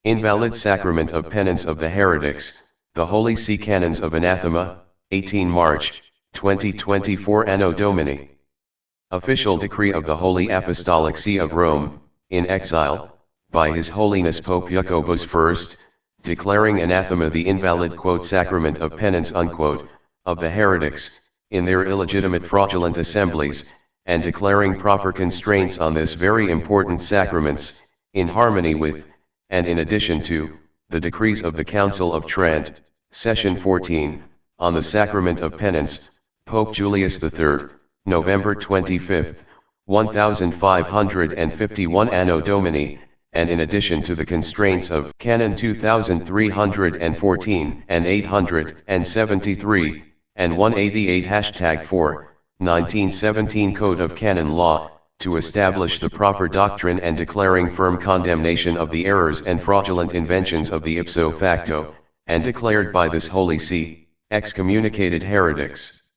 Invalid Sacrament of Penance of the Heretics, the Holy See Canons of Anathema, 18 March, 2024 Anno Domini. Official decree of the Holy Apostolic See of Rome, in exile, by His Holiness Pope Jacobus I, declaring anathema the invalid sacrament of penance of the heretics, in their illegitimate fraudulent assemblies, and declaring proper constraints on this very important sacraments, in harmony with, and in addition to, the decrees of the Council of Trent, Session 14, on the Sacrament of Penance, Pope Julius III, November 25, 1551 Anno Domini, and in addition to the constraints of Canon 2314 and 873, and 188 1917 Code of Canon Law, to establish the proper doctrine and declaring firm condemnation of the errors and fraudulent inventions of the IPSO FACTO, and declared by this Holy See, excommunicated heretics.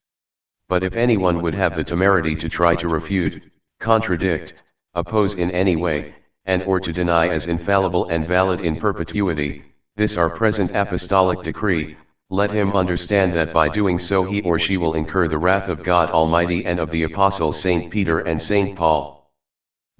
But if anyone would have the temerity to try to refute, contradict, oppose in any way, and or to deny as infallible and valid in perpetuity, this our present apostolic decree, let him understand that by doing so he or she will incur the wrath of God Almighty and of the Apostles St. Peter and St. Paul.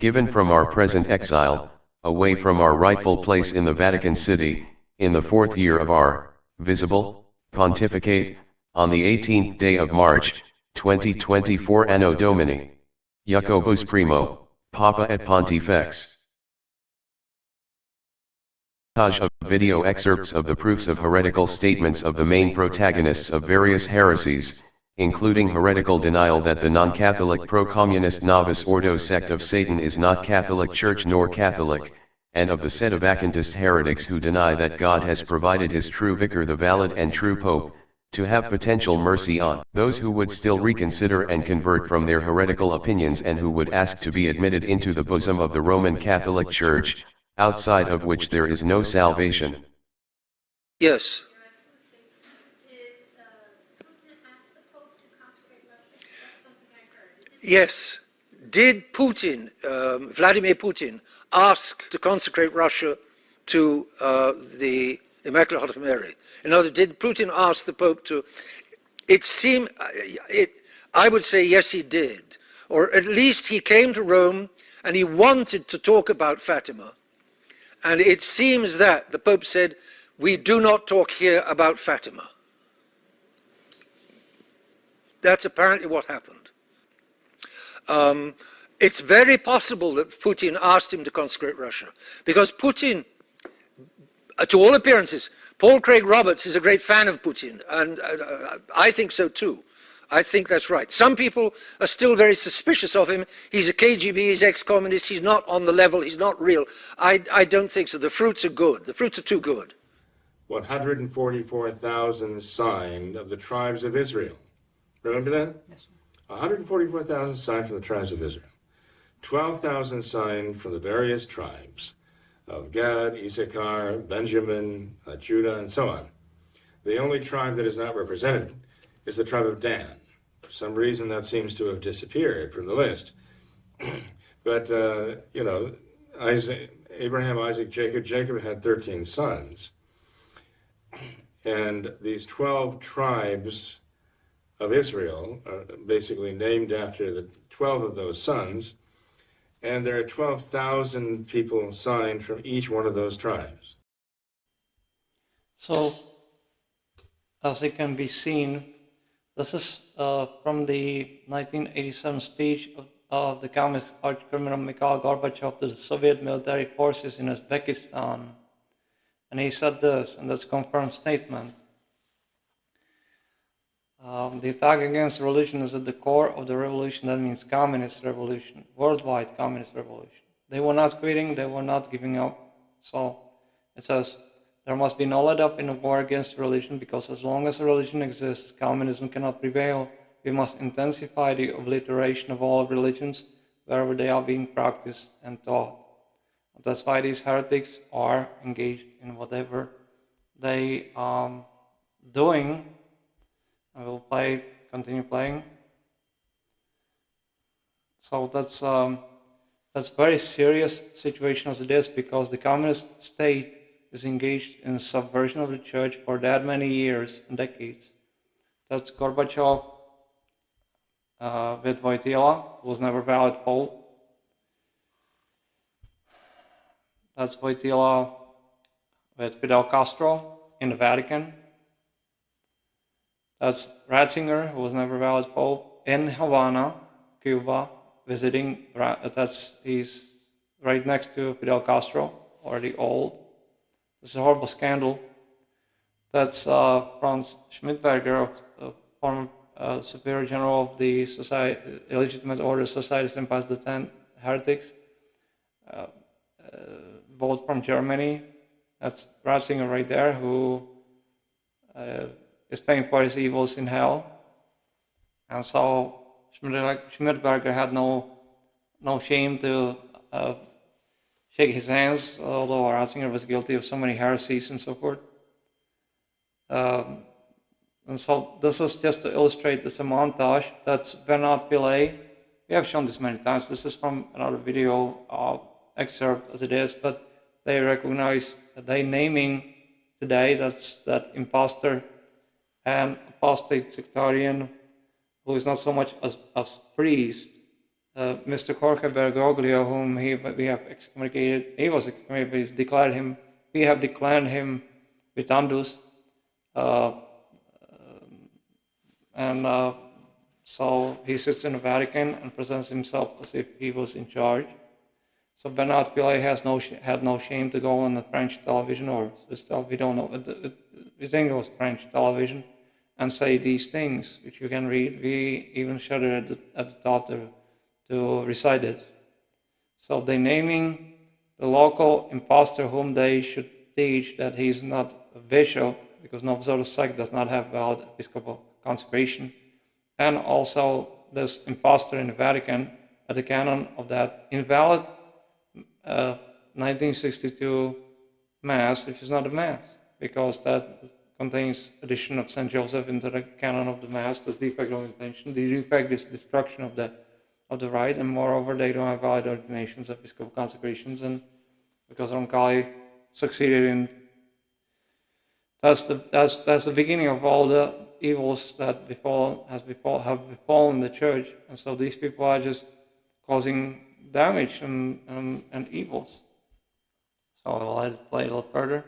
Given from our present exile, away from our rightful place in the Vatican City, in the 4th year of our visible pontificate, on the 18th day of March, 2024 Anno Domini. Jacobus Primo, Papa et Pontifex. Montage of video excerpts of the proofs of heretical statements of the main protagonists of various heresies, including heretical denial that the non-Catholic pro-communist Novus Ordo sect of Satan is not Catholic Church nor Catholic, and of the Sedevacantist heretics who deny that God has provided his true vicar the valid and true Pope, to have potential mercy on those who would still reconsider and convert from their heretical opinions and who would ask to be admitted into the bosom of the Roman Catholic Church, outside of which there is no salvation. Yes. Yes. Did Putin, Vladimir Putin, ask to consecrate Russia to the Immaculate Heart of Mary? In other words, did Putin ask the Pope to? It seemed, I would say yes, he did. Or at least he came to Rome and he wanted to talk about Fatima. And it seems that the Pope said, we do not talk here about Fatima. That's apparently what happened. It's very possible that Putin asked him to consecrate Russia, because Putin, to all appearances, Paul Craig Roberts is a great fan of Putin, and I think so too. I think that's right. Some people are still very suspicious of him. He's a KGB, he's ex-communist, he's not on the level, he's not real. I don't think so. The fruits are good. The fruits are too good. 144,000 signed of the tribes of Israel. Remember that? Yes. 144,000 signed from the tribes of Israel. 12,000 signed from the various tribes of Gad, Issachar, Benjamin, Judah, and so on. The only tribe that is not represented is the tribe of Dan. For some reason that seems to have disappeared from the list. But, you know, Abraham, Isaac, Jacob had 13 sons. And these 12 tribes of Israel are basically named after the 12 of those sons, and there are 12,000 people signed from each one of those tribes. So, as it can be seen, this is from the 1987 speech of the Communist arch-criminal Mikhail Gorbachev to the Soviet military forces in Uzbekistan. And he said this, and that's a confirmed statement. The attack against religion is at the core of the revolution. That means communist revolution, worldwide communist revolution. They were not quitting, they were not giving up. So it says, there must be no let up in a war against religion, because as long as religion exists, communism cannot prevail. We must intensify the obliteration of all religions wherever they are being practiced and taught. That's why these heretics are engaged in whatever they are doing. I will continue playing. So that's very serious situation as it is, because the communist state is engaged in subversion of the church for that many years and decades. That's Gorbachev with Wojtyla, who was never valid pope. That's Wojtyla with Fidel Castro in the Vatican. That's Ratzinger, who was never valid pope, in Havana, Cuba, visiting. He's right next to Fidel Castro, already old. This is a horrible scandal. That's Franz Schmidberger, former Superior General of the Illegitimate Order Society St. Pius X, heretics, both from Germany. That's Ratzinger right there, who is paying for his evils in hell. And so Schmidberger had no shame to shake his hands, although Ratzinger was guilty of so many heresies and so forth. And so this is just to illustrate this a montage. That's Bernard Pillet. We have shown this many times. This is from another video excerpt as it is, but they recognize they naming today that impostor and apostate sectarian who is not so much as priest, Mr. Jorge Bergoglio, whom we have excommunicated. He was excommunicated. We have declared him vitandus. So he sits in the Vatican and presents himself as if he was in charge. So Bernard Pillet had no shame to go on the French television or Swiss television, we don't know, we think it was French television, and say these things, which you can read. We even shudder at the thought to recite it. So they naming the local impostor whom they should teach that he's not a bishop, because Novus Ordo sect does not have valid episcopal consecration, and also this impostor in the Vatican at the canon of that invalid 1962 Mass, which is not a Mass, because that contains addition of Saint Joseph into the canon of the Mass. That's defect of intention. The defect is destruction of the rite, and moreover, they don't have valid ordinations, episcopal consecrations, and because Roncalli succeeded in. That's the beginning of all the evils that have befallen the church, and so these people are just causing damage and evils. So I'll let it play a little further.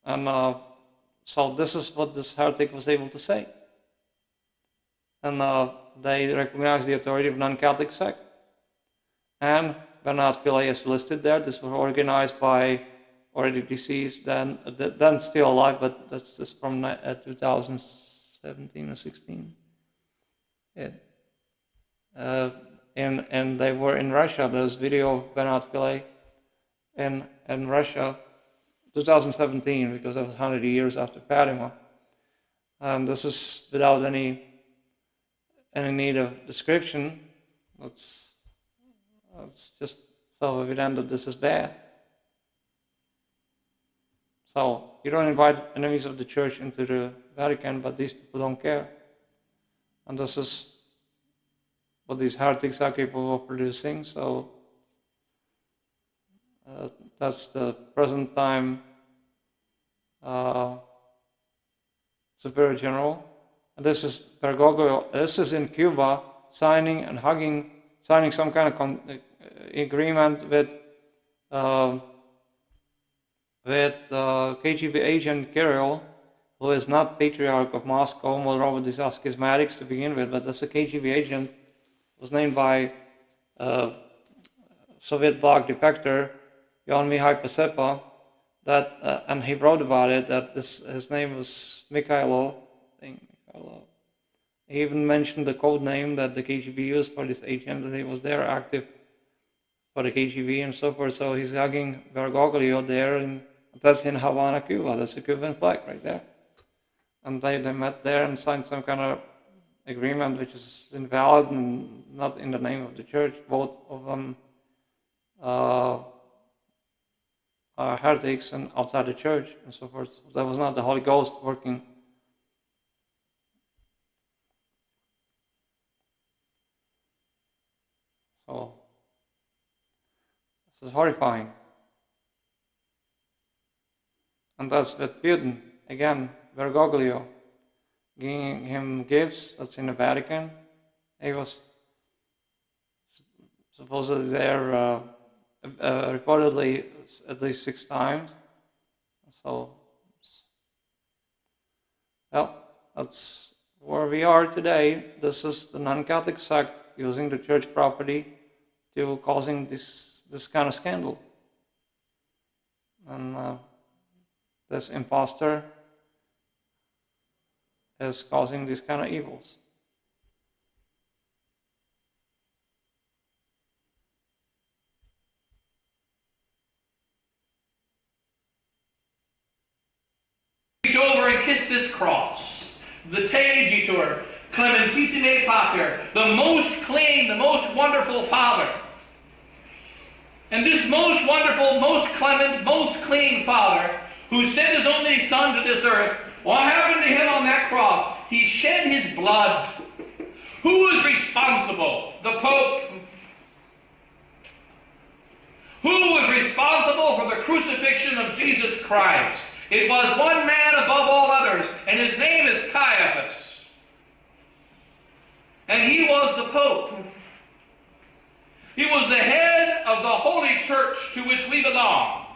And so this is what this heretic was able to say. And they recognize the authority of non-Catholic sect. And Bernard Pillet is listed there. This was organized by already deceased, then still alive, but that's just from 2017 or 16. Yeah. And they were in Russia. There's video of Bernard Pillet in Russia, 2017, because that was 100 years after Fatima. And this is without any need of description. It's just so evident that this is bad. So you don't invite enemies of the church into the Vatican, but these people don't care. And this is what these heretics are capable of producing. So that's the present time Superior General. And this is Bergoglio. This is in Cuba, signing some kind of agreement with KGB agent Kirill, who is not Patriarch of Moscow, moreover these are schismatics to begin with, but that's a KGB agent, was named by Soviet bloc defector Yon Mihai Pasepa, that and he wrote about it that his name was Mikhailo. He even mentioned the code name that the KGB used for this agent, that he was there active for the KGB and so forth. So he's hugging Bergoglio there, and that's in Havana, Cuba. That's the Cuban flag right there. And they met there and signed some kind of agreement which is invalid and not in the name of the church. Both of them are heretics and outside the church and so forth. So that was not the Holy Ghost working. So this is horrifying. And that's with Putin. Again, Bergoglio, giving him gifts, that's in the Vatican. He was supposedly there reportedly at least 6 times. So, well, that's where we are today. This is the non-Catholic sect using the church property to causing this kind of scandal. And this impostor is causing these kind of evils. Reach over and kiss this cross. The Teigitur, Clementissime Pater, the most clean, the most wonderful Father. And this most wonderful, most clement, most clean Father, who sent his only Son to this earth, what happened to him on that cross? He shed his blood. Who is responsible? The Pope. Who was responsible for the crucifixion of Jesus Christ? It was one man above all others, and his name is Caiaphas. And he was the Pope. He was the head of the Holy Church to which we belong.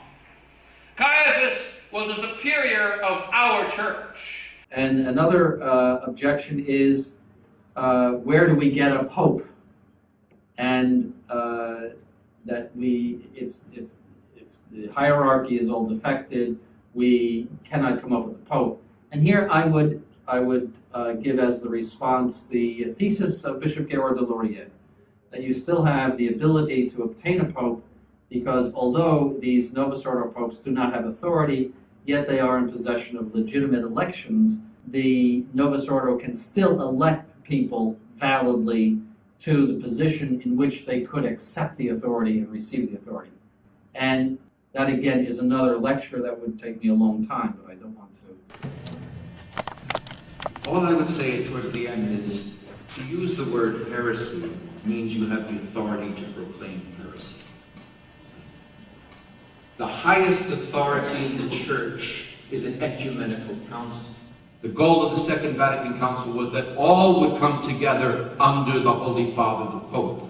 Caiaphas was a superior of our church. And another objection is, where do we get a pope? And that if the hierarchy is all defected, we cannot come up with a pope. And here I would give as the response the thesis of Bishop Gerard de Laurier, that you still have the ability to obtain a pope, because although these Novus Ordo popes do not have authority, yet they are in possession of legitimate elections, the Novus Ordo can still elect people validly to the position in which they could accept the authority and receive the authority. And that again is another lecture that would take me a long time, but I don't want to. All I would say towards the end is, to use the word heresy means you have the authority to proclaim heresy. The highest authority in the Church is an ecumenical council. The goal of the Second Vatican Council was that all would come together under the Holy Father, the Pope.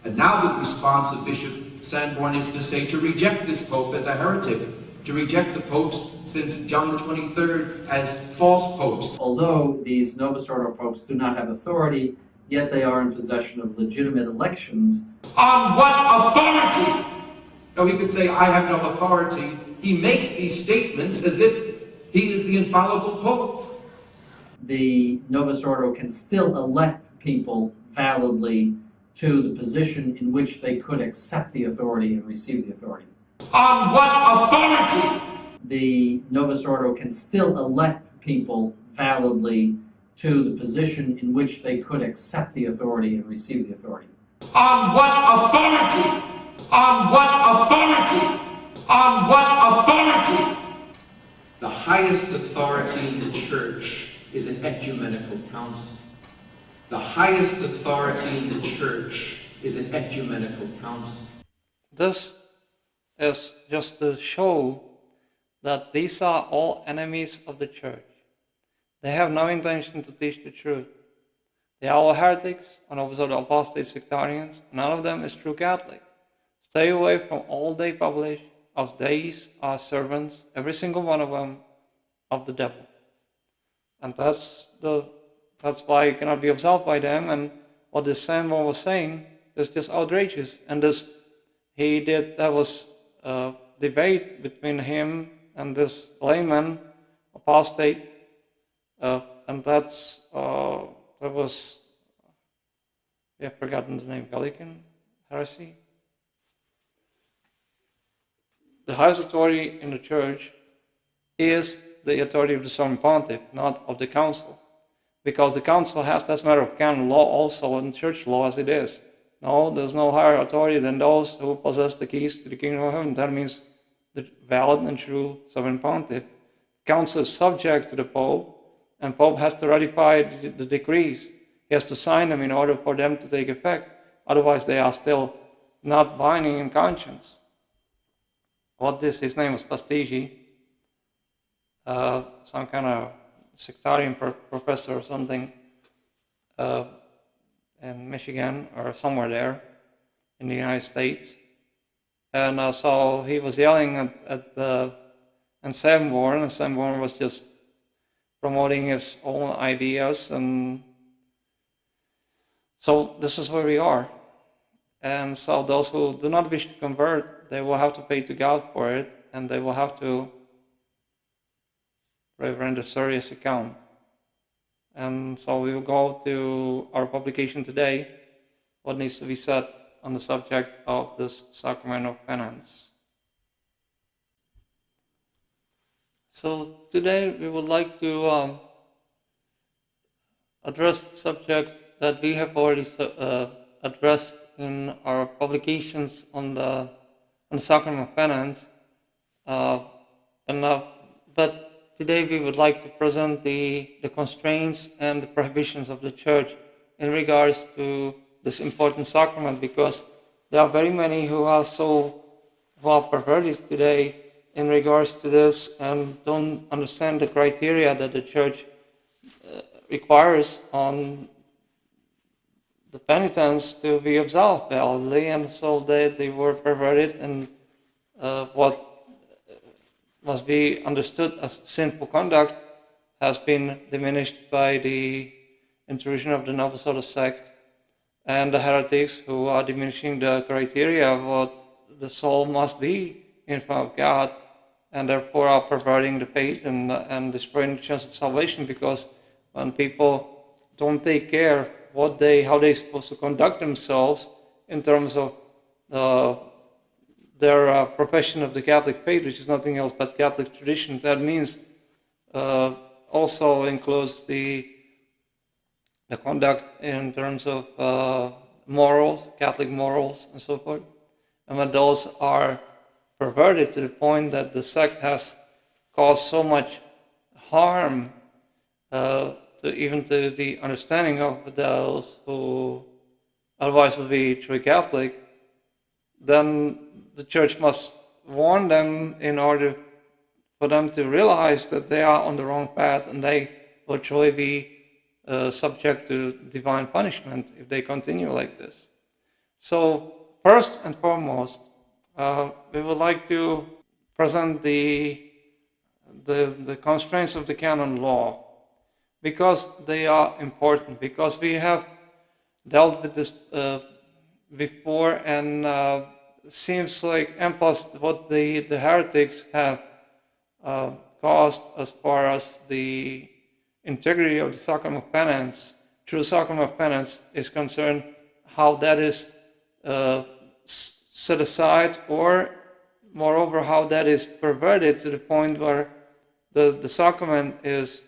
And now the response of Bishop Sanborn is to say to reject this Pope as a heretic, to reject the popes since John the 23rd as false popes. Although these Novus Ordo popes do not have authority, yet they are in possession of legitimate elections. On what authority? Now he could say, I have no authority. He makes these statements as if he is the infallible Pope. The Novus Ordo can still elect people validly to the position in which they could accept the authority and receive the authority. On what authority? The Novus Ordo can still elect people validly to the position in which they could accept the authority and receive the authority. On what authority? On what authority? On what authority? The highest authority in the Church is an ecumenical council. The highest authority in the Church is an ecumenical council. This is just to show that these are all enemies of the Church. They have no intention to teach the truth. They are all heretics and opposite the apostate sectarians. None of them is true Catholic. Stay away from all they publish, as these are servants, every single one of them, of the devil. And that's why you cannot be absolved by them. And what this Sanborn was saying is just outrageous. And there was a debate between him and this layman, apostate, and that was, we have forgotten the name, Gallican heresy. The highest authority in the Church is the authority of the Sovereign Pontiff, not of the Council. Because the Council has, that's a matter of canon law also, and church law as it is. No, there's no higher authority than those who possess the keys to the kingdom of heaven. That means the valid and true Sovereign Pontiff. The Council is subject to the Pope, and Pope has to ratify the decrees. He has to sign them in order for them to take effect. Otherwise, they are still not binding in conscience. His name was Pastigi. some kind of sectarian professor or something in Michigan or somewhere there in the United States. And so he was yelling at Sanborn, and Sanborn was just promoting his own ideas. And so this is where we are. And so those who do not wish to convert, they will have to pay to God for it, and they will have to render serious account. And so we will go to our publication today, what needs to be said on the subject of this Sacrament of Penance. So today we would like to address the subject that we have already addressed in our publications on the Sacrament of Penance, but today we would like to present the constraints and the prohibitions of the Church in regards to this important sacrament, because there are very many who are perverted today in regards to this and don't understand the criteria that the Church requires on the penitents to be absolved validly, and so they were perverted, and what must be understood as sinful conduct has been diminished by the intrusion of the Novus Ordo sect and the heretics, who are diminishing the criteria of what the soul must be in front of God, and therefore are perverting the faith and destroying the chance of salvation, because when people don't take care how they're supposed to conduct themselves in terms of their profession of the Catholic faith, which is nothing else but Catholic tradition, that means also includes the conduct in terms of morals, Catholic morals, and so forth. And when those are perverted to the point that the sect has caused so much harm even to the understanding of those who otherwise would be true Catholic, then the Church must warn them in order for them to realize that they are on the wrong path, and they will truly be subject to divine punishment if they continue like this. So first and foremost, we would like to present the constraints of the canon law, because they are important, because we have dealt with this before, and seems like, and plus what the heretics have caused as far as the integrity of the Sacrament of Penance, true Sacrament of Penance is concerned, how that is set aside, or moreover how that is perverted to the point where the sacrament is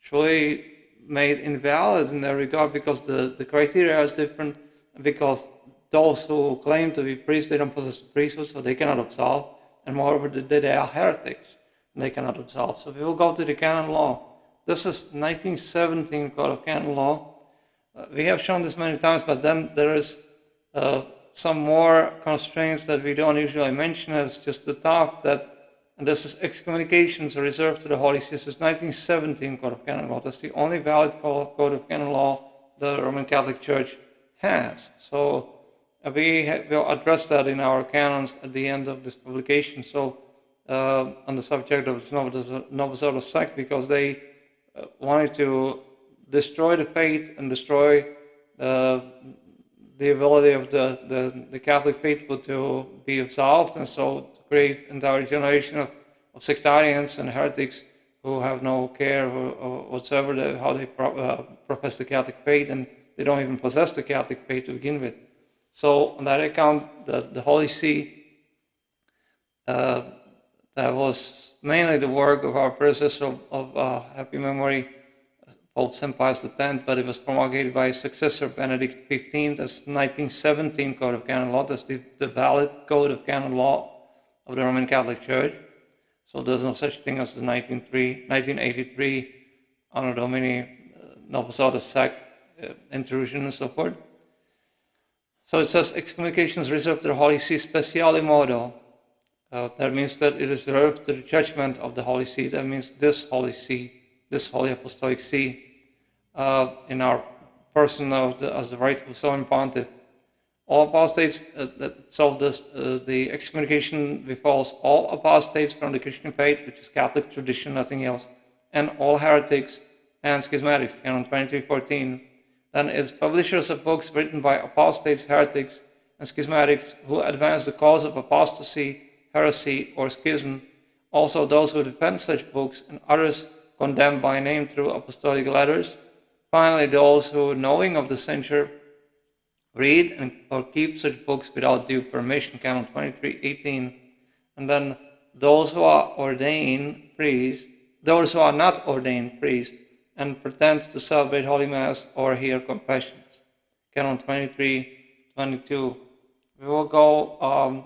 truly made invalid in that regard, because the criteria is different, because those who claim to be priests, they don't possess the priesthood, so they cannot absolve, and moreover they are heretics, and they cannot absolve. So we will go to the canon law. This is 1917 Code of Canon Law. We have shown this many times, but then there is some more constraints that we don't usually mention as just the top, and this is excommunications reserved to the Holy See. This is 1917 Code of Canon Law. That's the only valid Code of Canon Law the Roman Catholic Church has. So we will address that in our canons at the end of this publication. So on the subject of the Novus Ordo sect, because they wanted to destroy the faith and destroy the ability of the Catholic faithful to be absolved, and so to create an entire generation of sectarians and heretics who have no care whatsoever how they profess the Catholic faith, and they don't even possess the Catholic faith to begin with. So on that account, the Holy See, that was mainly the work of our predecessor of happy memory, Pope St. Pius X, but it was promulgated by his successor, Benedict XV. That's 1917 Code of Canon Law. That's the valid Code of Canon Law of the Roman Catholic Church. So there's no such thing as the 1983 Anno Domini Novus Ordo sect intrusion and so forth. So it says, excommunications reserved to the Holy See speciale modo. That means that it is reserved to the judgment of the Holy See. That means this Holy See, this Holy Apostolic See, in our person as the rightful sovereign pontiff. All apostates, the excommunication befalls all apostates from the Christian faith, which is Catholic tradition, nothing else, and all heretics and schismatics, Canon 23:14. Then it's publishers of books written by apostates, heretics, and schismatics who advance the cause of apostasy, heresy, or schism. Also those who defend such books and others condemned by name through apostolic letters. Finally, those who, knowing of the censure, read or keep such books without due permission, Canon 23:18. And then those who are ordained priests, those who are not ordained priests, and pretend to celebrate Holy Mass or hear confessions, Canon 23:22. We will go a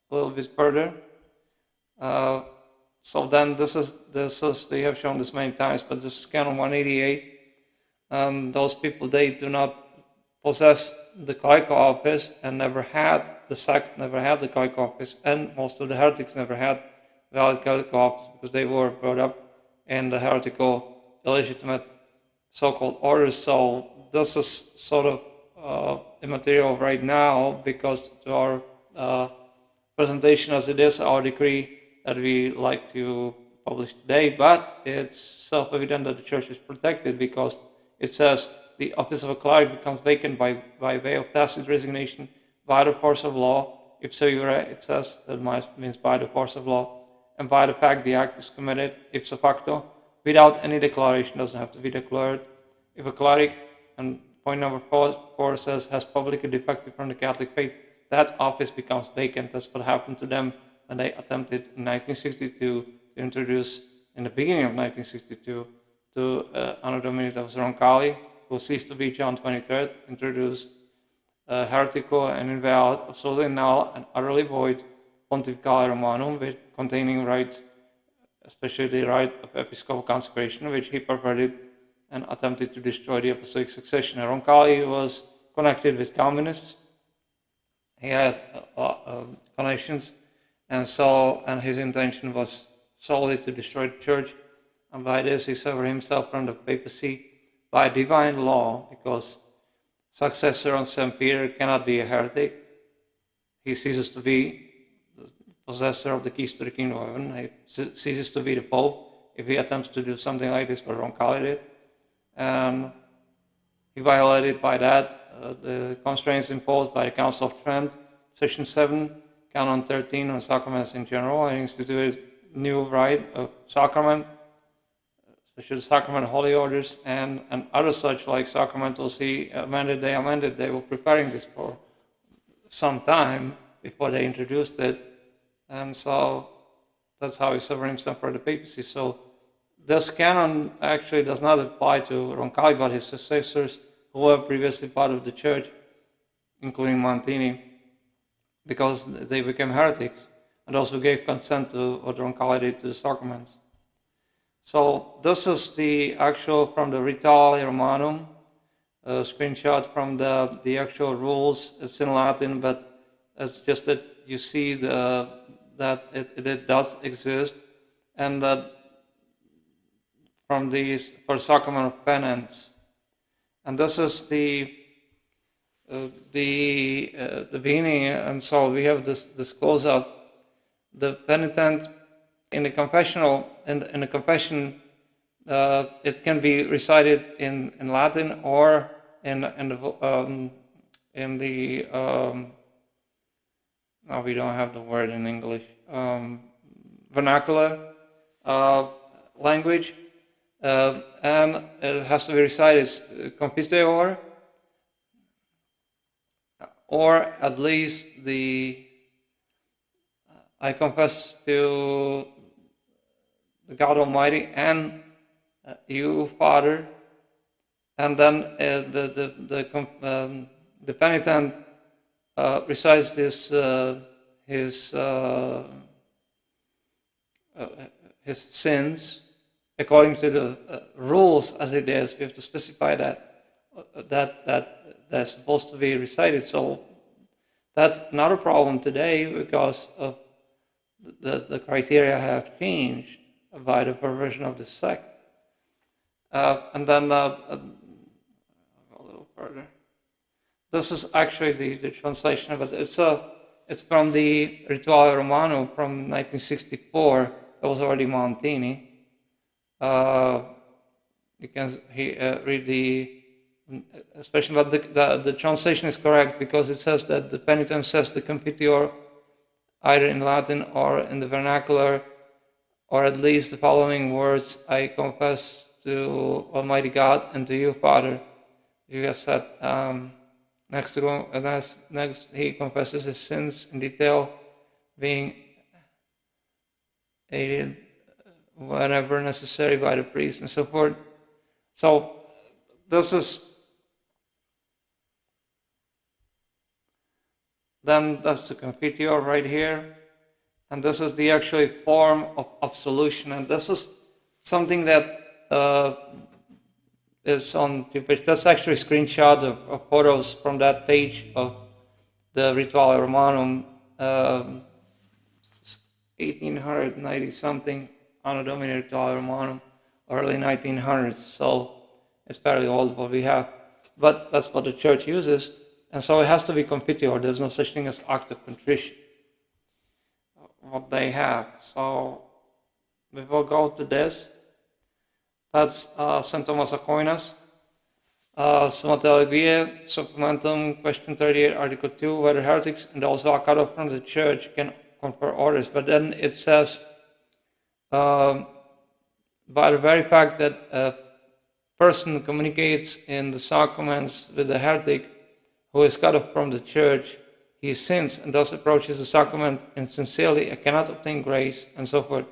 little bit further. So then this is we have shown this many times, but this is Canon 188. Those people, they do not possess the clerical office and never had the sect, never had the clerical office, and most of the heretics never had valid clerical office because they were brought up in the heretical, illegitimate so-called orders. So this is sort of immaterial right now because to our presentation as it is, our decree that we like to publish today, but it's self-evident that the church is protected because it says the office of a cleric becomes vacant by way of tacit resignation by the force of law. Ipso iure, it says, that means by the force of law, and by the fact the act is committed ipso facto, without any declaration, doesn't have to be declared. If a cleric, and point number 4 says, has publicly defected from the Catholic faith, that office becomes vacant. That's what happened to them when they attempted in 1962 to introduce, in the beginning of 1962, to Anno Domini of Roncalli, who ceased to be John 23rd, introduced heretical and invalid, absolutely null and utterly void Pontificale Romanum, with containing rights, especially the right of episcopal consecration, which he perverted and attempted to destroy the apostolic succession. Roncalli was connected with communists. He had connections, and his intention was solely to destroy the church. And by this, he severed himself from the papacy by divine law, because successor of St. Peter cannot be a heretic. He ceases to be the possessor of the keys to the kingdom of heaven. He ceases to be the Pope if he attempts to do something like this, what Roncalli did. And he violated by that the constraints imposed by the Council of Trent, Session 7, Canon 13 on sacraments in general, and instituted new rite of sacrament, especially the sacrament of holy orders, and other such like sacramentals. They were preparing this for some time before they introduced it, and so that's how he severed himself from the papacy. So this canon actually does not apply to Roncalli, but his successors who were previously part of the church, including Montini, because they became heretics, and also gave consent to what Roncalli did to the sacraments. So this is the actual from the Ritali Romanum, a screenshot from the actual rules. It's in Latin, but it's just that you see that it does exist, and that from these for Sacrament of Penance, and this is the beginning. And so we have this close up. The penitent in the confessional, in the confession, it can be recited in Latin or in the no, we don't have the word in English, vernacular language, and it has to be recited confis deor, or at least I confess to the God Almighty and you, Father, and then the penitent recites his sins according to the rules as it is. We have to specify that's supposed to be recited. So that's not a problem today because of the criteria have changed by the perversion of the sect. And then a little further. This is actually the translation, but it's from the Rituale Romano from 1964. That was already Montini. You can read especially, but the translation is correct because it says that the penitent says the Confiteor either in Latin or in the vernacular, or at least the following words: I confess to Almighty God and to you, Father. You have said. Next, he confesses his sins in detail, being aided whenever necessary by the priest and so forth. So this is, then that's the Confiteor right here, and this is the actual form of absolution, and this is something that is on the page. That's actually a screenshot of photos from that page of the Rituale Romanum, 1890 something, Anno Domini Rituale Romanum, early 1900s. So it's fairly old what we have, but that's what the church uses, and so it has to be Confiteor. There's no such thing as act of contrition, what they have. So we will go to this. That's St. Thomas Aquinas, Summa Theologiae, Supplementum, question 38, Article 2, whether heretics and those who are cut off from the church can confer orders. But then it says, by the very fact that a person communicates in the sacraments with a heretic who is cut off from the church, he sins and thus approaches the sacrament insincerely and cannot obtain grace, and so forth.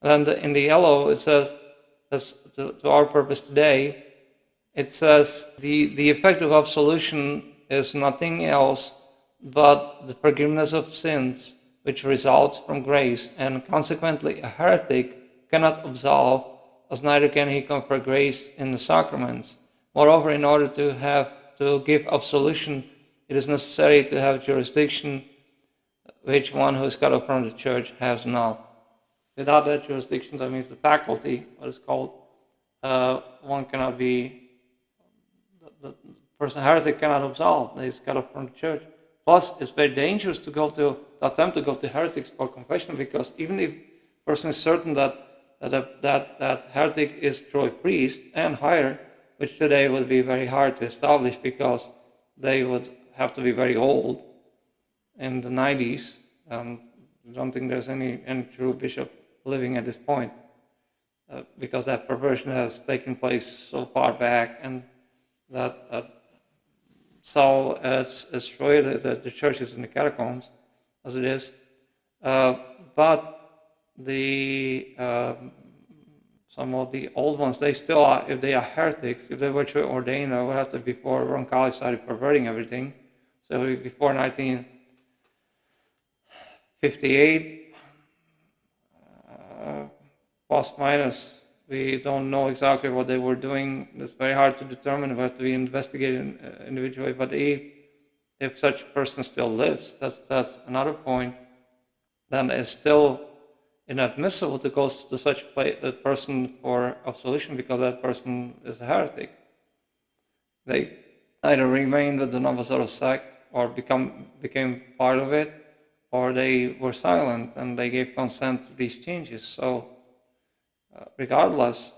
And then in the yellow, it says, that's to our purpose today, it says the effect of absolution is nothing else but the forgiveness of sins which results from grace, and consequently a heretic cannot absolve, as neither can he confer grace in the sacraments. Moreover, in order to give absolution, it is necessary to have jurisdiction, which one who is cut off from the church has not. Without that jurisdiction, that means the faculty, what is called, one cannot be, the person heretic cannot absolve, he's cut off from the church. Plus, it's very dangerous to attempt to go to heretics for confession, because even if a person is certain that heretic is through a priest and higher, which today would be very hard to establish because they would have to be very old in the 90s. I don't think there's any true bishop living at this point, because that perversion has taken place so far back, and that so it's really that the church is in the catacombs as it is, but the some of the old ones, they still are, if they are heretics, if they were to ordain, it would have to be before Roncalli started perverting everything, so it would be before 1958. Plus minus, we don't know exactly what they were doing. It's very hard to determine. We have to be investigated individually. But if such a person still lives, that's another point. Then it's still inadmissible to go to such a person for absolution, because that person is a heretic. They either remained with the Novozoro sect or became part of it, or they were silent and they gave consent to these changes. So regardless,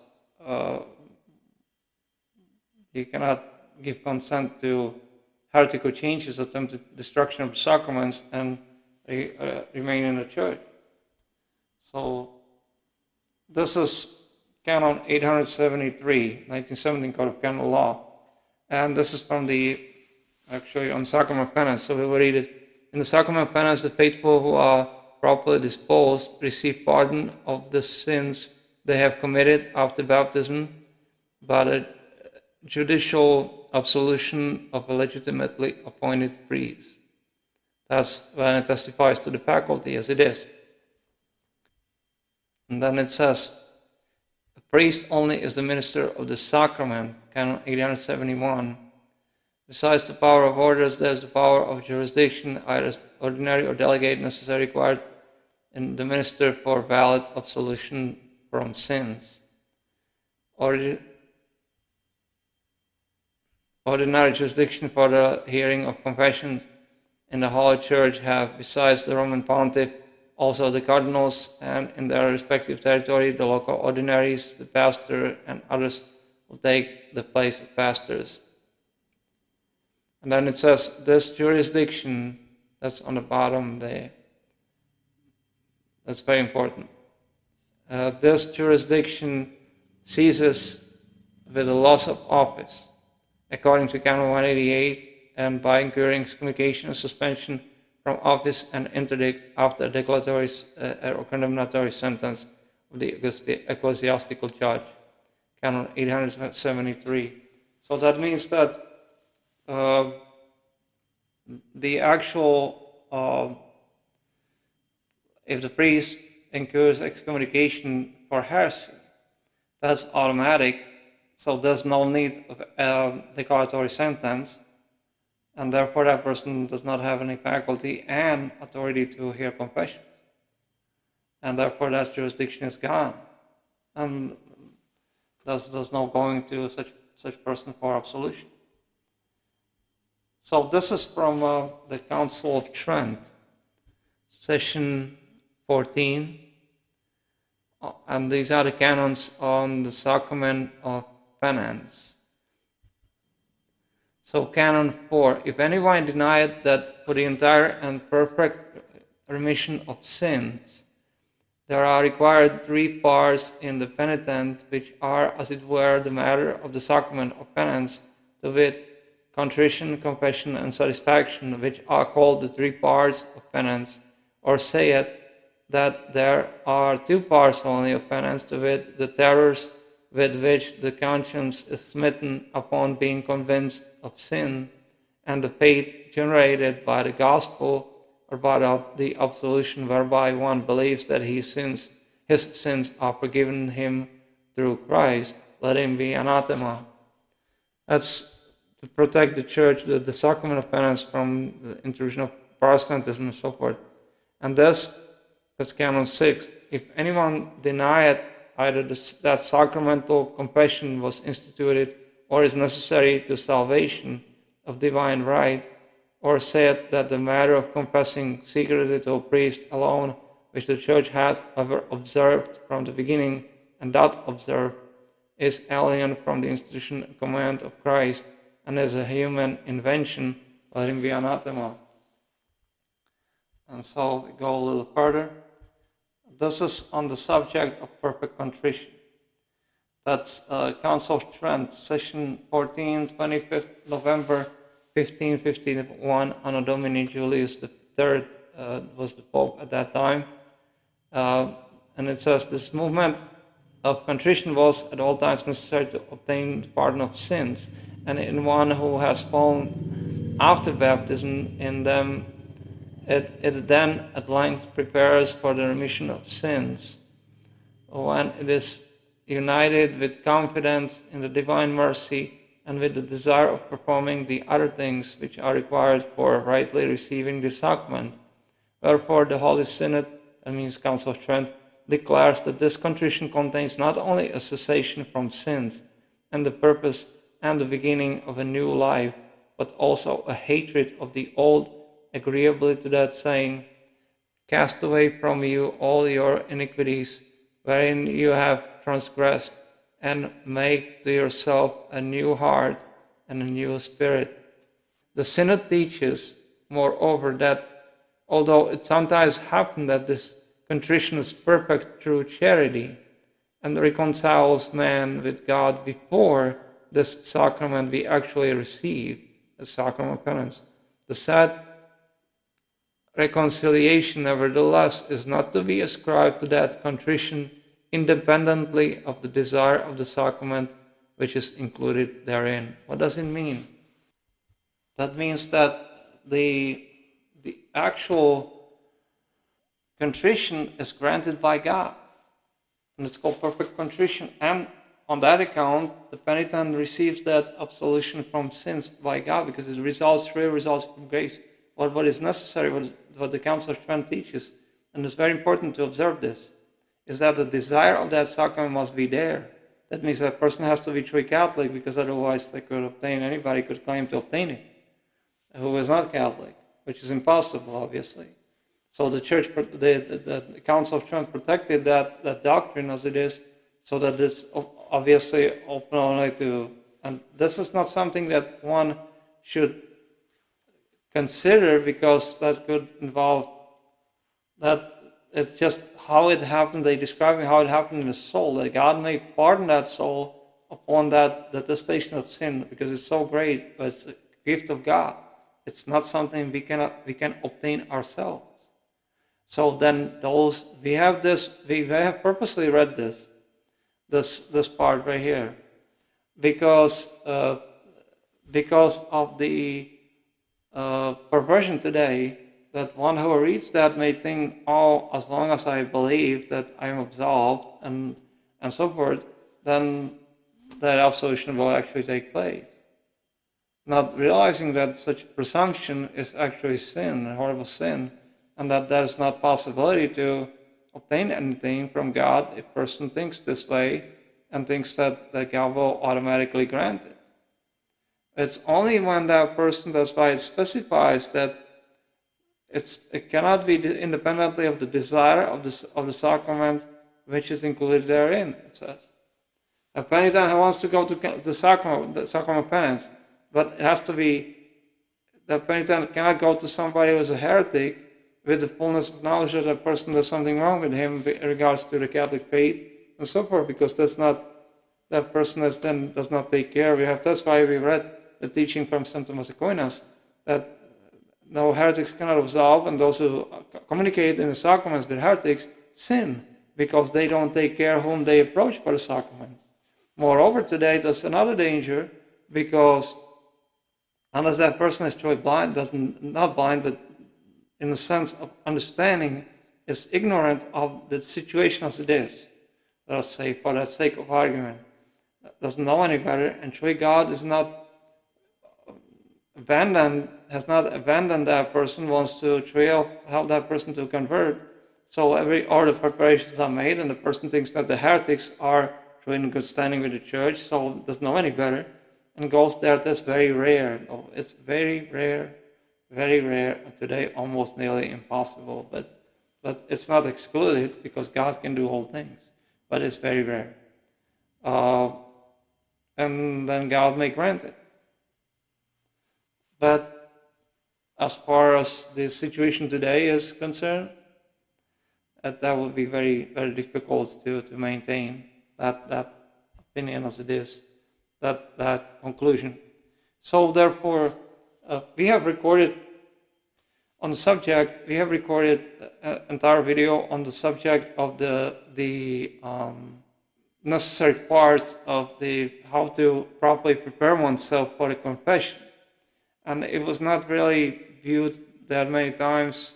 you cannot give consent to heretical changes, attempted destruction of the sacraments, and remain in the church. So this is Canon 873, 1917 Code of Canon Law, and this is from actually on Sacrament of Penance. So we will read it. In the Sacrament of Penance, the faithful who are properly disposed receive pardon of the sins they have committed after baptism by a judicial absolution of a legitimately appointed priest. That's when it testifies to the faculty as it is. And then it says, a priest only is the minister of the sacrament, Canon 871. Besides the power of orders, there is the power of jurisdiction, either ordinary or delegate, necessary, required in the minister for valid absolution from sins. Ordinary jurisdiction for the hearing of confessions in the Holy Church have, besides the Roman Pontiff, also the cardinals, and in their respective territory, the local ordinaries, the pastor, and others will take the place of pastors. And then it says, this jurisdiction, that's on the bottom there, that's very important. This jurisdiction ceases with the loss of office, according to Canon 188, and by incurring excommunication and suspension from office and interdict after a declaratory or condemnatory sentence of the ecclesiastical judge, Canon 873. So that means that the actual, if the priest incurs excommunication for heresy, that's automatic, so there's no need of a declaratory sentence, and therefore that person does not have any faculty and authority to hear confessions, and therefore that jurisdiction is gone, and there's no going to such person for absolution. So this is from the Council of Trent, session 14, and these are the canons on the Sacrament of Penance. So Canon 4, if anyone denied that for the entire and perfect remission of sins, there are required 3 parts in the penitent, which are, as it were, the matter of the Sacrament of Penance, to wit, contrition, confession, and satisfaction, which are called the 3 parts of penance, or say it, that there are 2 parts only of penance, to wit, the terrors with which the conscience is smitten upon being convinced of sin, and the faith generated by the gospel or by the absolution whereby one believes that his sins are forgiven him through Christ. Let him be anathema. That's to protect the Church, the Sacrament of Penance, from the intrusion of Protestantism and so forth. And thus, that's Canon 6, if anyone denied either that sacramental confession was instituted or is necessary to salvation of divine right, or said that the matter of confessing secretly to a priest alone, which the Church had ever observed from the beginning and doth observe, is alien from the institution and command of Christ, and is a human invention, let him be anathema. And so we go a little further. This is on the subject of perfect contrition. That's Council of Trent, session 14, 25th November 1551, Anno Domini Julius III was the Pope at that time. And it says, this movement of contrition was at all times necessary to obtain the pardon of sins, and in one who has fallen after baptism in them, it then at length prepares for the remission of sins. When it is united with confidence in the divine mercy and with the desire of performing the other things which are required for rightly receiving the sacrament. Wherefore the Holy Synod, that means Council of Trent, declares that this contrition contains not only a cessation from sins and the purpose and the beginning of a new life, but also a hatred of the old, agreeably to that saying, cast away from you all your iniquities, wherein you have transgressed, and make to yourself a new heart and a new spirit. The Synod teaches, moreover, that although it sometimes happens that this contrition is perfect through charity and reconciles man with God before this sacrament be actually received, the Sacrament of Penance, the said reconciliation, nevertheless, is not to be ascribed to that contrition independently of the desire of the sacrament which is included therein. What does it mean? That means that the actual contrition is granted by God, and it's called perfect contrition, and on that account the penitent receives that absolution from sins by God, because it results from grace. What is necessary, what the Council of Trent teaches, and it's very important to observe this, is that the desire of that sacrament must be there. That means that person has to be true Catholic, because otherwise anybody could claim to obtain it who is not Catholic, which is impossible, obviously. So the Church, the Council of Trent protected that doctrine as it is, so that it's obviously open only to, and this is not something that one should consider, because that could involve, that it's just how it happened. They describe how it happened in the soul, that God may pardon that soul upon that detestation of sin, because it's so great, but it's a gift of God. It's not something we can obtain ourselves. So then we have purposely read this part right here, because of the perversion today, that one who reads that may think, oh, as long as I believe that I am absolved and so forth, then that absolution will actually take place. Not realizing that such presumption is actually sin, a horrible sin, and that there is not possibility to obtain anything from God if a person thinks this way and thinks that God will automatically grant it. It's only when that person, that's why it specifies that it cannot be independently of the desire of the sacrament which is included therein, it says. A penitent who wants to go to the Sacrament of Penance, but it has to be, the penitent cannot go to somebody who is a heretic with the fullness of knowledge that that person does something wrong with him in regards to the Catholic faith and so forth, because that person does not take care. That's why we read the teaching from St. Thomas Aquinas, that no, heretics cannot absolve, and those who communicate in the sacraments with heretics sin, because they don't take care whom they approach for the sacraments. Moreover, today there's another danger, because unless that person is truly blind, not blind, but in the sense of understanding, is ignorant of the situation as it is, let's say, for the sake of argument, doesn't know any better, and truly God is not has not abandoned that person, wants to help that person to convert. So all the preparations are made, and the person thinks that the heretics are truly in good standing with the church, so doesn't know any better, and goes there. That's very rare. It's very rare, and today almost nearly impossible. But it's not excluded, because God can do all things. But it's very rare. And then God may grant it. But as far as the situation today is concerned, that would be very, very difficult to maintain that opinion as it is, that conclusion. So therefore, we have recorded on the subject. We have recorded an entire video on the subject of the necessary parts of how to properly prepare oneself for the confession. And it was not really viewed that many times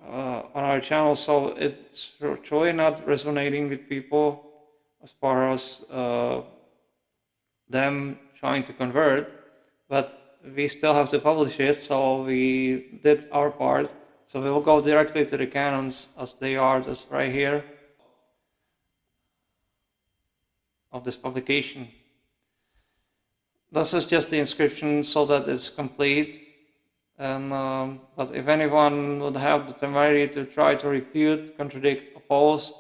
on our channel, so it's truly not resonating with people as far as them trying to convert. But we still have to publish it, so we did our part. So we will go directly to the canons as they are, just right here, of this publication. This is just the inscription so that it's complete. And but if anyone would have the temerity to try to refute, contradict, oppose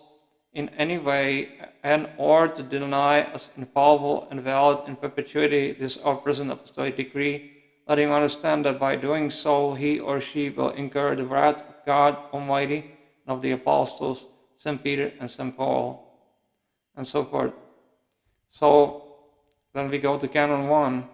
in any way, and or to deny as infallible and valid in perpetuity this our present apostolic decree, let him understand that by doing so he or she will incur the wrath of God Almighty and of the apostles, St. Peter and St. Paul, and so forth. So then we go to Canon 1.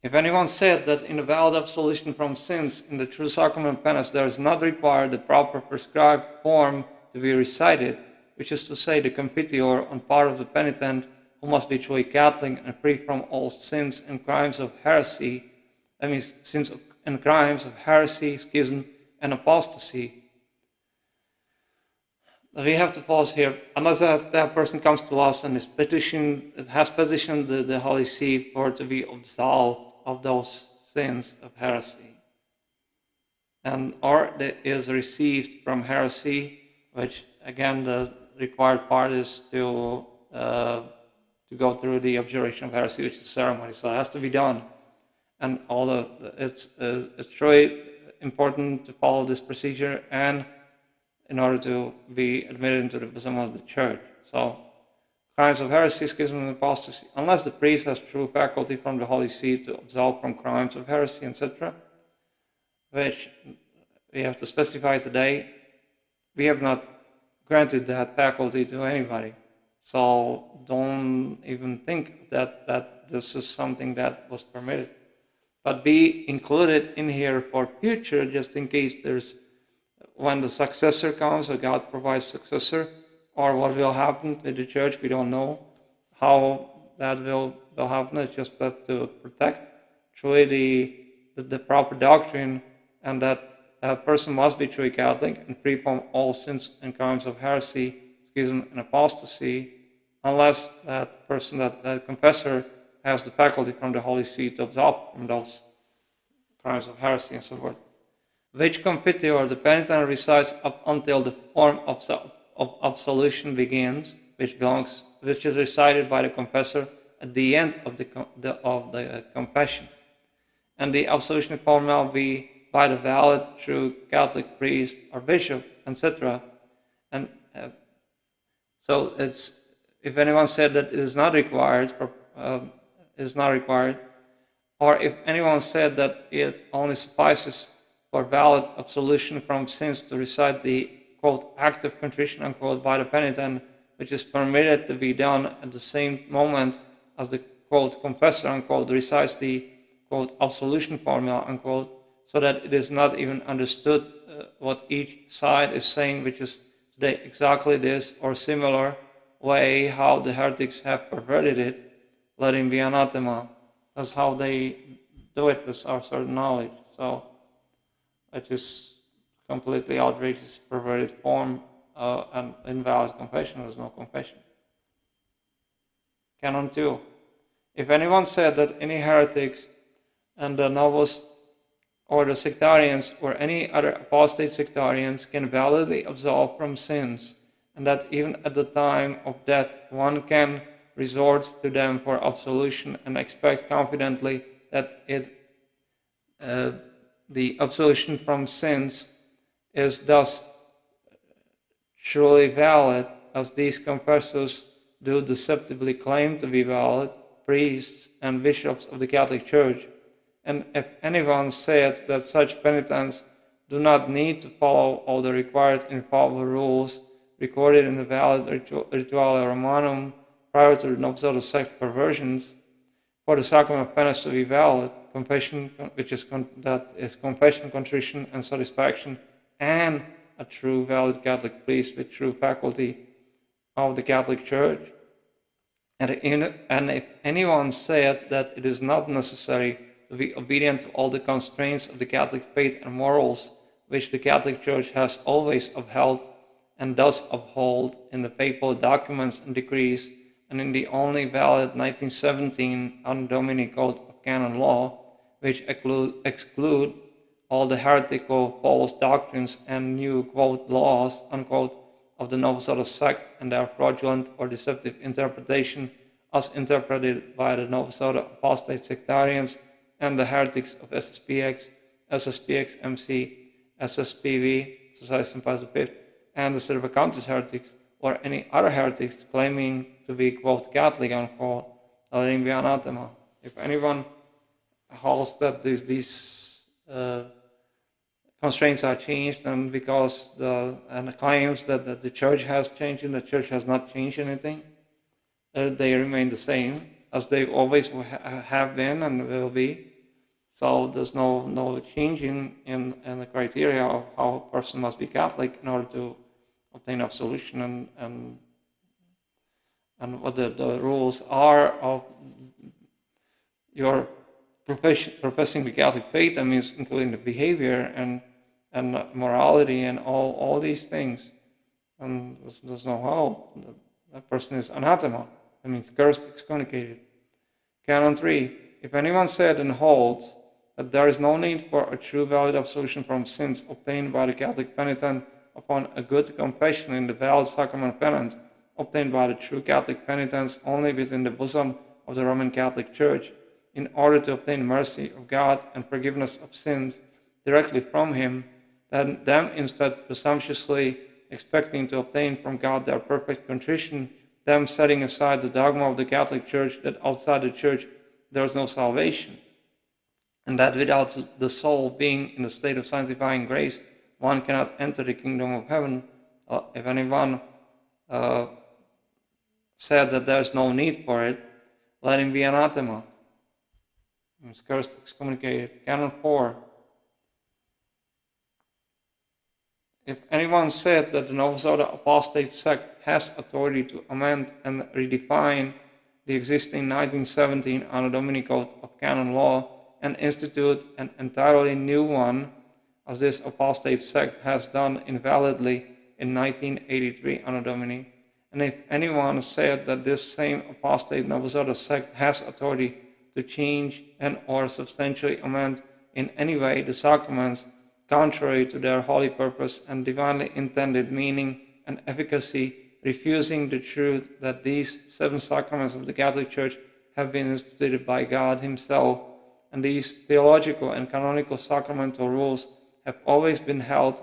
If anyone said that in a valid absolution from sins in the true Sacrament of Penance there is not required the proper prescribed form to be recited, which is to say the Confiteor on part of the penitent who must be truly Catholic and free from all sins and crimes of heresy, that means sins and crimes of heresy, schism, and apostasy. We have to pause here, unless that person comes to us and has petitioned the Holy See for to be absolved of those sins of heresy. or that is received from heresy, which again the required part is to go through the abjuration of heresy, which is a ceremony. So it has to be done, and it's really important to follow this procedure, and in order to be admitted into the bosom of the church. So, crimes of heresy, schism, and apostasy. Unless the priest has true faculty from the Holy See to absolve from crimes of heresy, etc., which we have to specify today, we have not granted that faculty to anybody. So don't even think that this is something that was permitted. But be included in here for future, just in case when the successor comes, or God provides successor, or what will happen to the church, we don't know how that will happen. It's just that to protect truly the proper doctrine, and that a person must be truly Catholic and free from all sins and crimes of heresy, schism, and apostasy, unless that person, that confessor, has the faculty from the Holy See to absolve from those crimes of heresy and so forth. Which confiteor the penitent recites up until the form of absolution begins, which is recited by the confessor at the end of the confession, and the absolution form will be by the valid, true Catholic priest or bishop, etc. And so if anyone said that it is not required, or if anyone said that it only suffices for valid absolution from sins to recite the quote act of contrition unquote by the penitent, which is permitted to be done at the same moment as the quote confessor unquote recites the quote absolution formula unquote, so that it is not even understood what each side is saying, which is today exactly this or similar way how the heretics have perverted it, let him be anathema. That's how they do it with our certain knowledge. So it is completely outrageous, perverted form, and invalid confession. There's no confession. Canon 2. If anyone said that any heretics and the novice or the sectarians or any other apostate sectarians can validly absolve from sins, and that even at the time of death one can resort to them for absolution and expect confidently that the absolution from sins is thus truly valid, as these confessors do deceptively claim to be valid, priests and bishops of the Catholic Church. And if anyone said that such penitents do not need to follow all the required infallible rules recorded in the valid Rituale Romanum prior to the Novus sect perversions, for the Sacrament of Penance to be valid, confession, that is confession, contrition, and satisfaction, and a true valid Catholic priest with true faculty of the Catholic Church. And if anyone said that it is not necessary to be obedient to all the constraints of the Catholic faith and morals, which the Catholic Church has always upheld and does uphold in the papal documents and decrees, and in the only valid 1917 Domini Code of Canon Law, which exclude all the heretical false doctrines and new quote laws unquote of the Novus Ordo sect and their fraudulent or deceptive interpretation as interpreted by the Novus Ordo apostate sectarians and the heretics of SSPX, SSPX MC, SSPV, Society of St. Pius V, and the Servacantis heretics, or any other heretics claiming to be quote Catholic unquote, let him be anathema. If anyone holds that these constraints are changed, and because and claims that the church has changed and the church has not changed anything, they remain the same as they always have been and will be. So there's no changing in the criteria of how a person must be Catholic in order to obtain absolution, and what the rules are of your professing the Catholic faith. I mean, including the behavior and morality and all these things. And there's no how. That person is anathema. That means cursed, excommunicated. Canon 3. If anyone said and holds that there is no need for a true valid absolution from sins obtained by the Catholic penitent upon a good confession in the valid Sacrament of Penance, obtained by the true Catholic penitents only within the bosom of the Roman Catholic Church, in order to obtain mercy of God and forgiveness of sins directly from Him, than them instead presumptuously expecting to obtain from God their perfect contrition, them setting aside the dogma of the Catholic Church that outside the Church there is no salvation, and that without the soul being in the state of sanctifying grace, one cannot enter the kingdom of heaven. If anyone said that there is no need for it, let him be anathema. He's cursed, excommunicated. Canon 4. If anyone said that the Novus Ordo apostate sect has authority to amend and redefine the existing 1917 Anno Domini Code of Canon Law and institute an entirely new one, as this apostate sect has done invalidly in 1983 Anno Domini, and if anyone said that this same apostate Novus Ordo sect has authority to change and or substantially amend in any way the sacraments contrary to their holy purpose and divinely intended meaning and efficacy, refusing the truth that these 7 sacraments of the Catholic Church have been instituted by God Himself, and these theological and canonical sacramental rules have always been held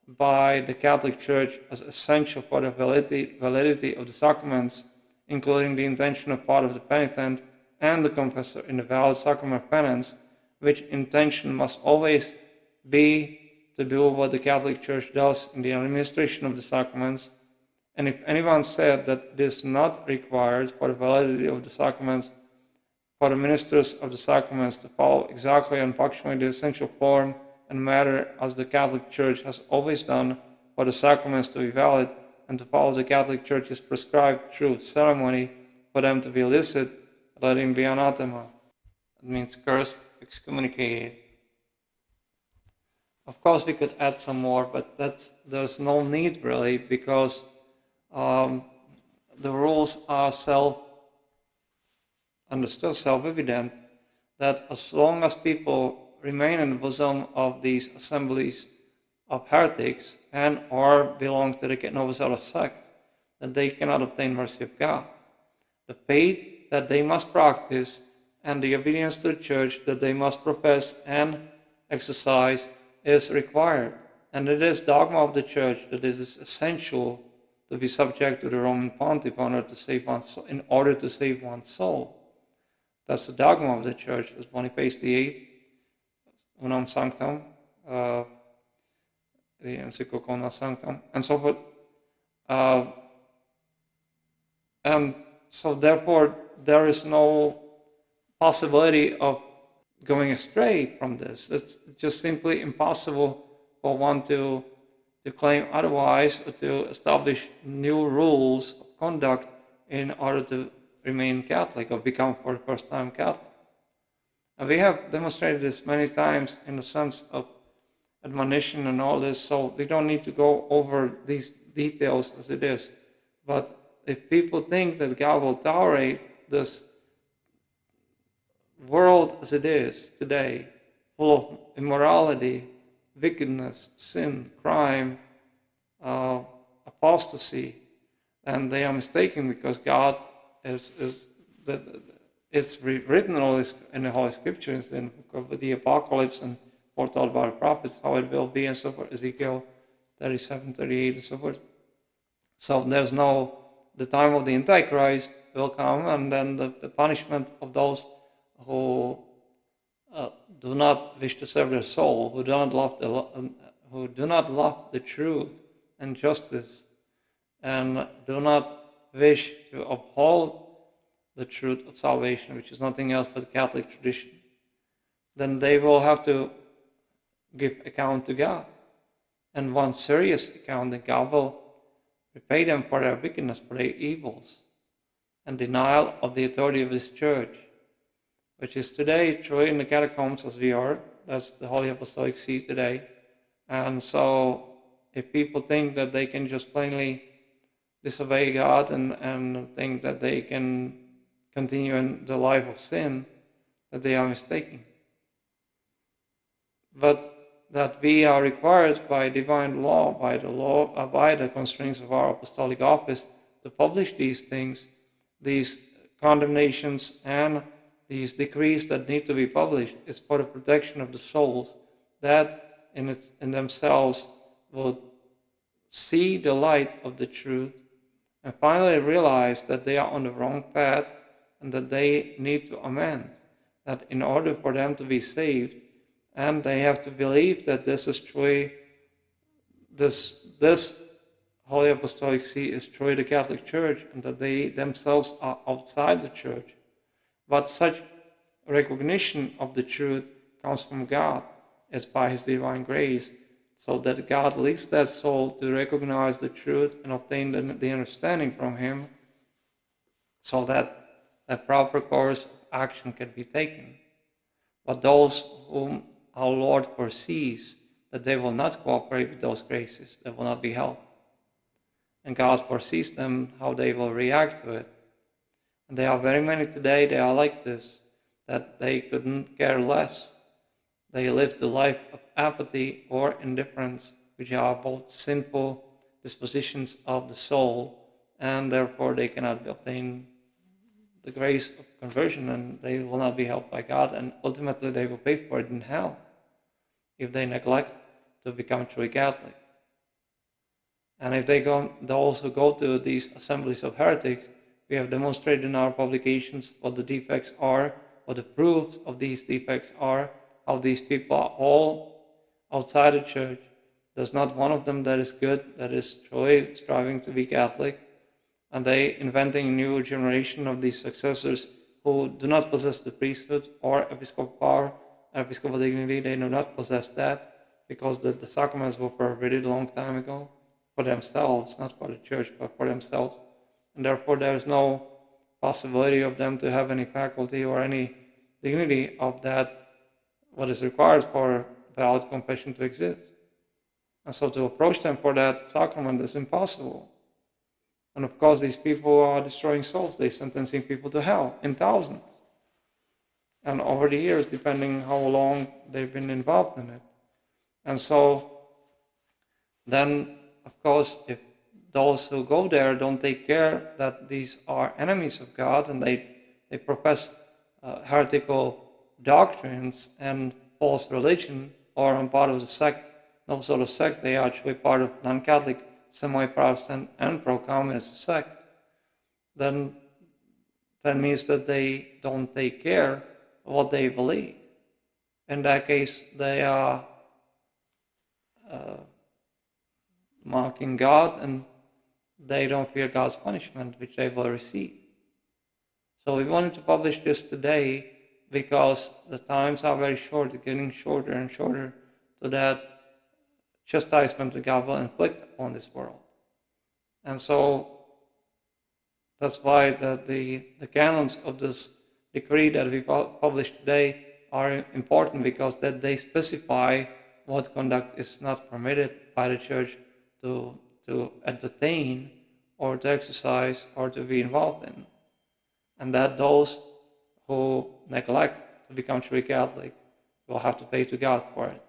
by the Catholic Church as essential for the validity of the sacraments, including the intention of part of the penitent and the confessor in the valid Sacrament of Penance, which intention must always be to do what the Catholic Church does in the administration of the sacraments. And if anyone said that it is not required for the validity of the sacraments for the ministers of the sacraments to follow exactly and punctually the essential form and matter as the Catholic Church has always done for the sacraments to be valid, and to follow the Catholic Church's prescribed true ceremony for them to be licit, let him be anathema. It means cursed, excommunicated. Of course, we could add some more, but there's no need really, because the rules are self-understood, self-evident, that as long as people remain in the bosom of these assemblies of heretics and or belong to the Novus Ordo sect, that they cannot obtain mercy of God. The faith that they must practice and the obedience to the Church that they must profess and exercise is required, and it is dogma of the Church that it is essential to be subject to the Roman Pontiff in order to save one's soul. That's the dogma of the Church, as Boniface VIII, Unam Sanctam, the encyclical Unam Sanctam, and so forth. And so therefore, there is no possibility of going astray from this. It's just simply impossible for one to claim otherwise, or to establish new rules of conduct in order to remain Catholic or become for the first time Catholic. And we have demonstrated this many times in the sense of admonition and all this, so we don't need to go over these details as it is. But if people think that God will tolerate this world as it is today, full of immorality, wickedness, sin, crime, apostasy, and they are mistaken, because God it's written all this in the Holy Scriptures, in the Apocalypse, and foretold by the prophets how it will be, and so forth, Ezekiel 37, 38, and so forth. So there's the time of the Antichrist will come, and then the punishment of those who do not wish to serve their soul, who do not love the truth and justice, and do not wish to uphold the truth of salvation, which is nothing else but Catholic tradition, then they will have to give account to God. And one serious account, that God will repay them for their wickedness, for their evils, and denial of the authority of His Church, which is today truly in the catacombs as we are. That's the Holy Apostolic See today. And so if people think that they can just plainly disobey God and think that they can continue in the life of sin, that they are mistaken. but that we are required by divine law, by the constraints of our apostolic office, to publish these things, these condemnations and these decrees that need to be published. It's for the protection of the souls that in themselves would see the light of the truth and finally realize that they are on the wrong path and that they need to amend, that in order for them to be saved, and they have to believe that this is truly, this Holy Apostolic See is truly the Catholic Church, and that they themselves are outside the Church. But such recognition of the truth comes from God, as by His divine grace, so that God leads that soul to recognize the truth and obtain the understanding from Him, so that a proper course of action can be taken. But those whom our Lord foresees that they will not cooperate with those graces, they will not be helped. And God foresees them how they will react to it. And there are very many today, they are like this, that they couldn't care less. They live the life of apathy or indifference, which are both sinful dispositions of the soul, and therefore they cannot obtain the grace of conversion, and they will not be helped by God, and ultimately they will pay for it in hell if they neglect to become truly Catholic. And if they also go to these assemblies of heretics, we have demonstrated in our publications what the defects are, what the proofs of these defects are, how these people are all outside the Church. There's not one of them that is good, that is truly striving to be Catholic, and they inventing a new generation of these successors who do not possess the priesthood or episcopal power, episcopal dignity. They do not possess that, because the sacraments were prohibited a long time ago for themselves, not for the Church, but for themselves. And therefore there is no possibility of them to have any faculty or any dignity of that, what is required for valid confession to exist. And so to approach them for that sacrament is impossible. And of course, these people are destroying souls. They're sentencing people to hell in thousands. And over the years, depending how long they've been involved in it. And so then, of course, if those who go there don't take care that these are enemies of God and they profess heretical doctrines and false religion, or on part of the sect, no sort of sect, they are actually part of non-Catholic, semi-Protestant and pro-communist sect, then that means that they don't take care of what they believe. In that case, they are mocking God, and they don't fear God's punishment, which they will receive. So we wanted to publish this today because the times are very short, they're getting shorter and shorter, so that chastisement that God will inflict upon this world. And so that's why the canons of this decree that we published today are important, because that they specify what conduct is not permitted by the Church to entertain or to exercise or to be involved in. And that those who neglect to become truly Catholic will have to pay to God for it.